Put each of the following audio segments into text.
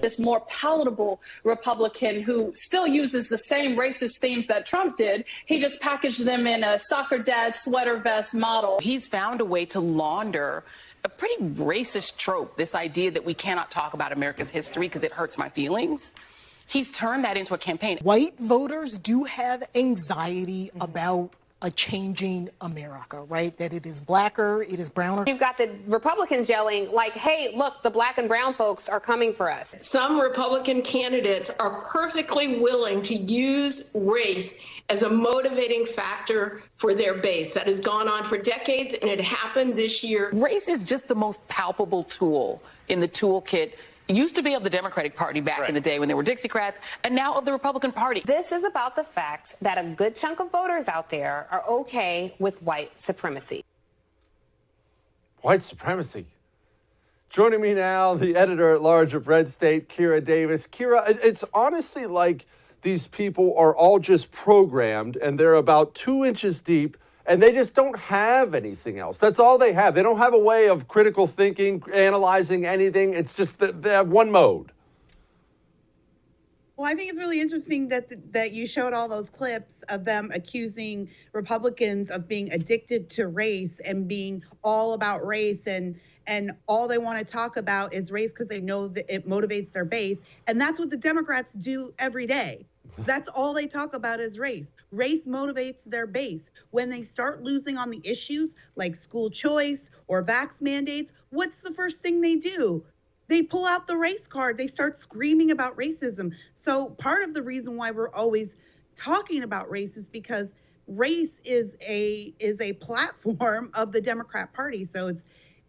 This more palatable Republican who still uses the same racist themes that Trump did. He just packaged them in a soccer dad sweater vest model. He's found a way to launder a pretty racist trope, this idea that we cannot talk about America's history because it hurts my feelings. He's turned that into a campaign. White voters do have anxiety about a changing America, right? That it is blacker, it is browner. You've got the Republicans yelling like, hey, look, the black and brown folks are coming for us. Some Republican candidates are perfectly willing to use race as a motivating factor for their base. That has gone on for decades, and it happened this year. Race is just the most palpable tool in the toolkit. It used to be of the Democratic Party back in the day when there were Dixiecrats, and now of the Republican Party. This is about the fact that a good chunk of voters out there are okay with white supremacy. White supremacy. Joining me now, the editor-at-large of Red State, Kira Davis. Kira, it's honestly like these people are all just programmed, and they're about 2 inches deep, and they just don't have anything else. That's all they have. They don't have a way of critical thinking, analyzing anything. It's just that they have one mode. Well, I think it's really interesting that you showed all those clips of them accusing Republicans of being addicted to race and being all about race, and all they want to talk about is race because they know that it motivates their base. And that's what the Democrats do every day. That's all they talk about is race. Race motivates their base. When they start losing on the issues like school choice or vax mandates, what's the first thing they do? They pull out the race card. They start screaming about racism. So part of the reason why we're always talking about race is because race is a platform of the Democrat Party. So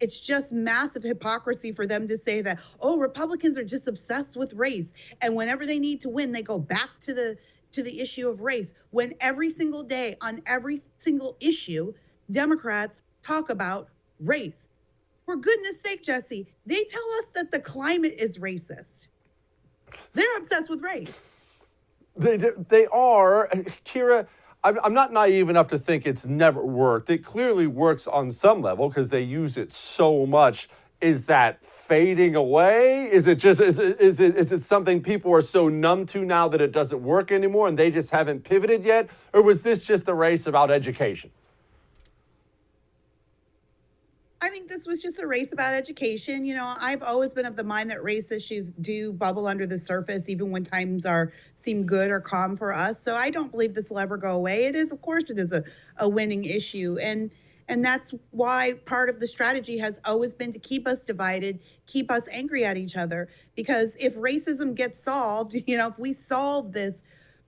it's just massive hypocrisy for them to say that, oh, Republicans are just obsessed with race. And whenever they need to win, they go back to the issue of race. When every single day on every single issue, Democrats talk about race. For goodness sake, Jesse, they tell us that the climate is racist. They're obsessed with race. They are. Kira, I'm not naive enough to think it's never worked. It clearly works on some level because they use it so much. Is that fading away? Is it just is it something people are so numb to now that it doesn't work anymore and they just haven't pivoted yet? Or was this just a race about education? I think this was just a race about education. You know, I've always been of the mind that race issues do bubble under the surface, even when times seem good or calm for us. So I don't believe this will ever go away. It is, of course, it is a winning issue. And that's why part of the strategy has always been to keep us divided, keep us angry at each other. Because if racism gets solved, you know, if we solve this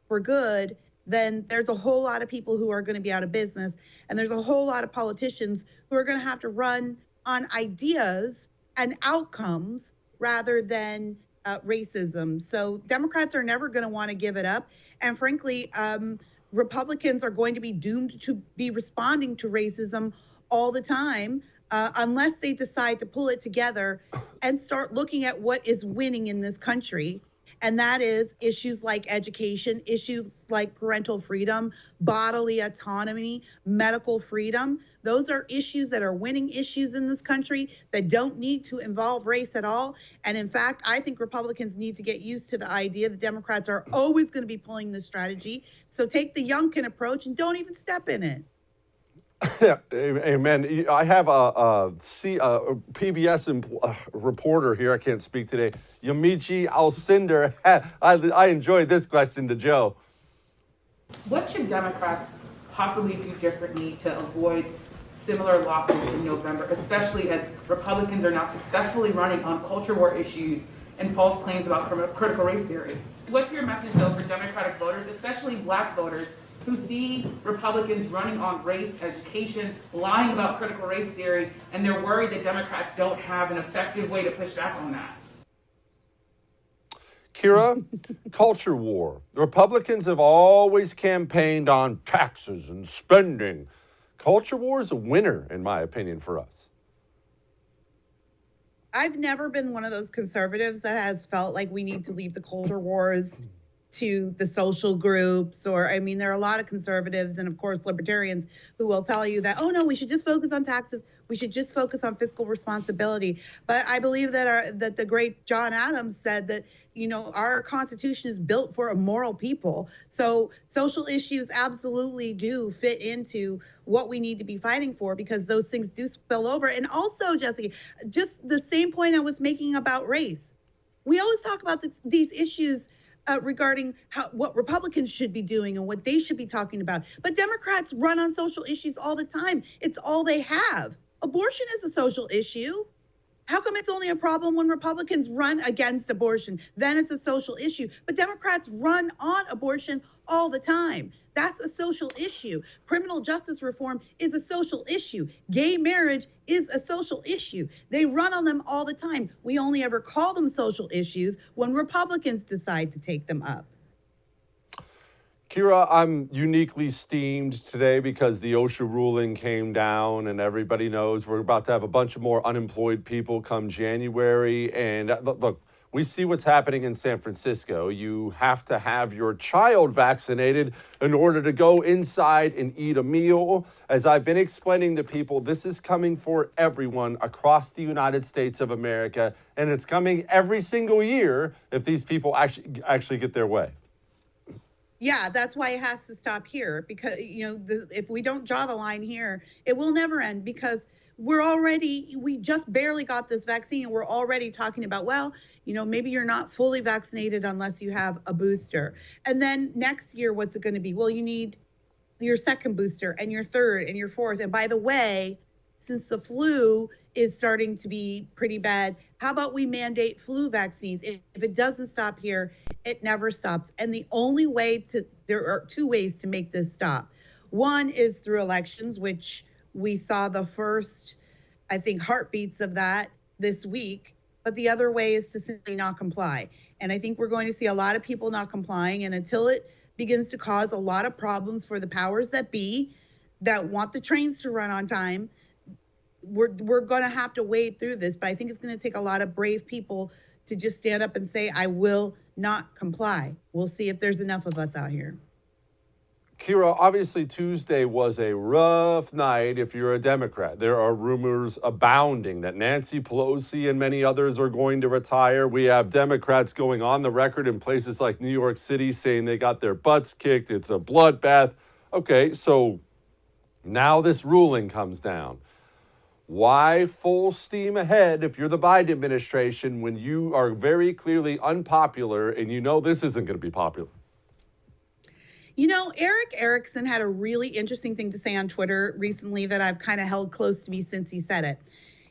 for good, then there's a whole lot of people who are going to be out of business. And there's a whole lot of politicians who are going to have to run on ideas and outcomes rather than racism. So Democrats are never going to want to give it up. And frankly, Republicans are going to be doomed to be responding to racism all the time unless they decide to pull it together and start looking at what is winning in this country. And that is issues like education, issues like parental freedom, bodily autonomy, medical freedom. Those are issues that are winning issues in this country that don't need to involve race at all. And in fact, I think Republicans need to get used to the idea that Democrats are always going to be pulling this strategy. So take the Youngkin approach and don't even step in it. Yeah, amen. I have a PBS reporter here. I can't speak today. Yamiche Alcindor. I enjoyed this question to Joe. What should Democrats possibly do differently to avoid similar losses in November, especially as Republicans are now successfully running on culture war issues and false claims about critical race theory? What's your message, though, for Democratic voters, especially black voters, who see Republicans running on race, education, lying about critical race theory, and they're worried that Democrats don't have an effective way to push back on that? Kira, culture war. The Republicans have always campaigned on taxes and spending. Culture war is a winner, in my opinion, for us. I've never been one of those conservatives that has felt like we need to leave the culture wars to the social groups, or, I mean, there are a lot of conservatives and, of course, libertarians who will tell you that, oh, no, we should just focus on taxes. We should just focus on fiscal responsibility. But I believe that that the great John Adams said that, you know, our Constitution is built for a moral people. So social issues absolutely do fit into what we need to be fighting for, because those things do spill over. And also, Jesse, just the same point I was making about race. We always talk about these issues regarding what Republicans should be doing and what they should be talking about. But Democrats run on social issues all the time. It's all they have. Abortion is a social issue. How come it's only a problem when Republicans run against abortion? Then it's a social issue. But Democrats run on abortion all the time. That's a social issue. Criminal justice reform is a social issue. Gay marriage is a social issue. They run on them all the time. We only ever call them social issues when Republicans decide to take them up. Kira, I'm uniquely steamed today because the OSHA ruling came down, and everybody knows we're about to have a bunch of more unemployed people come January. And look, we see what's happening in San Francisco. You have to have your child vaccinated in order to go inside and eat a meal. As I've been explaining to people, this is coming for everyone across the United States of America, and it's coming every single year if these people actually get their way. Yeah, that's why it has to stop here, because, you know, if we don't draw the line here, it will never end, because we just barely got this vaccine, and we're already talking about, well, you know, maybe you're not fully vaccinated unless you have a booster. And then next year, what's it going to be? Well, you need your second booster and your third and your fourth. And by the way, since the flu is starting to be pretty bad, how about we mandate flu vaccines? If it doesn't stop here, it never stops. And the only way there are two ways to make this stop. One is through elections, which we saw the first, I think, heartbeats of that this week. But the other way is to simply not comply. And I think we're going to see a lot of people not complying. And until it begins to cause a lot of problems for the powers that be that want the trains to run on time, we're going to have to wade through this. But I think it's going to take a lot of brave people to just stand up and say, I will not comply. We'll see if there's enough of us out here. Kira, obviously Tuesday was a rough night if you're a Democrat. There are rumors abounding that Nancy Pelosi and many others are going to retire. We have Democrats going on the record in places like New York City saying they got their butts kicked. It's a bloodbath. Okay, so now this ruling comes down. Why full steam ahead if you're the Biden administration when you are very clearly unpopular and you know this isn't going to be popular? You know, Eric Erickson had a really interesting thing to say on Twitter recently that I've kind of held close to me since he said it.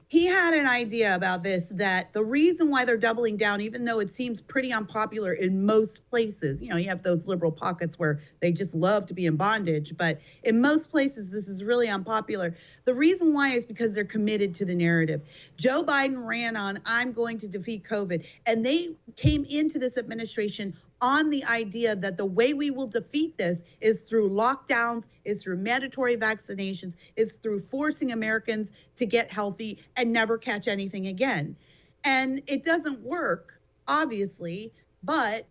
He had an idea about this, that the reason why they're doubling down, even though it seems pretty unpopular in most places, you know, you have those liberal pockets where they just love to be in bondage, but in most places, this is really unpopular. The reason why is because they're committed to the narrative. Joe Biden ran on, I'm going to defeat COVID, and they came into this administration on the idea that the way we will defeat this is through lockdowns, is through mandatory vaccinations, is through forcing Americans to get healthy and never catch anything again. And it doesn't work, obviously, but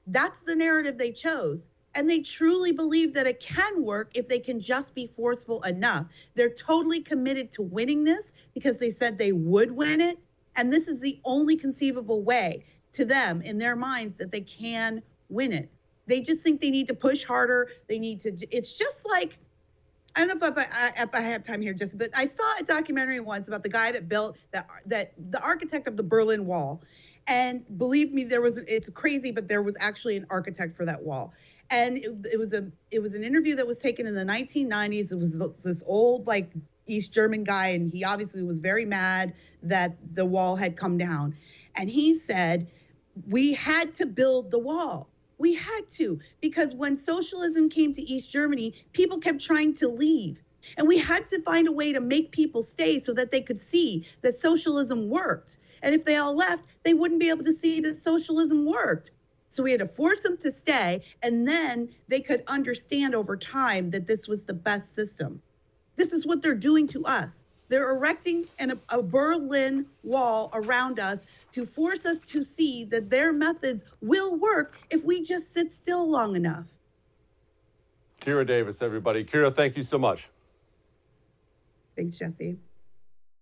that's the narrative they chose. And they truly believe that it can work if they can just be forceful enough. They're totally committed to winning this because they said they would win it. And this is the only conceivable way to them in their minds that they can win it. They just think they need to push harder. They need to, it's just like, I don't know if I have time here, but I saw a documentary once about the guy that built that the architect of the Berlin Wall. And believe me, it's crazy, but there was actually an architect for that wall. And it was an interview that was taken in the 1990s. It was this old, like, East German guy, and he obviously was very mad that the wall had come down. And he said, we had to build the wall. We had to, because when socialism came to East Germany, people kept trying to leave. And we had to find a way to make people stay so that they could see that socialism worked. And if they all left, they wouldn't be able to see that socialism worked. So we had to force them to stay, and then they could understand over time that this was the best system. This is what they're doing to us. They're erecting a Berlin Wall around us to force us to see that their methods will work if we just sit still long enough. Kira Davis, everybody. Kira, thank you so much. Thanks, Jesse.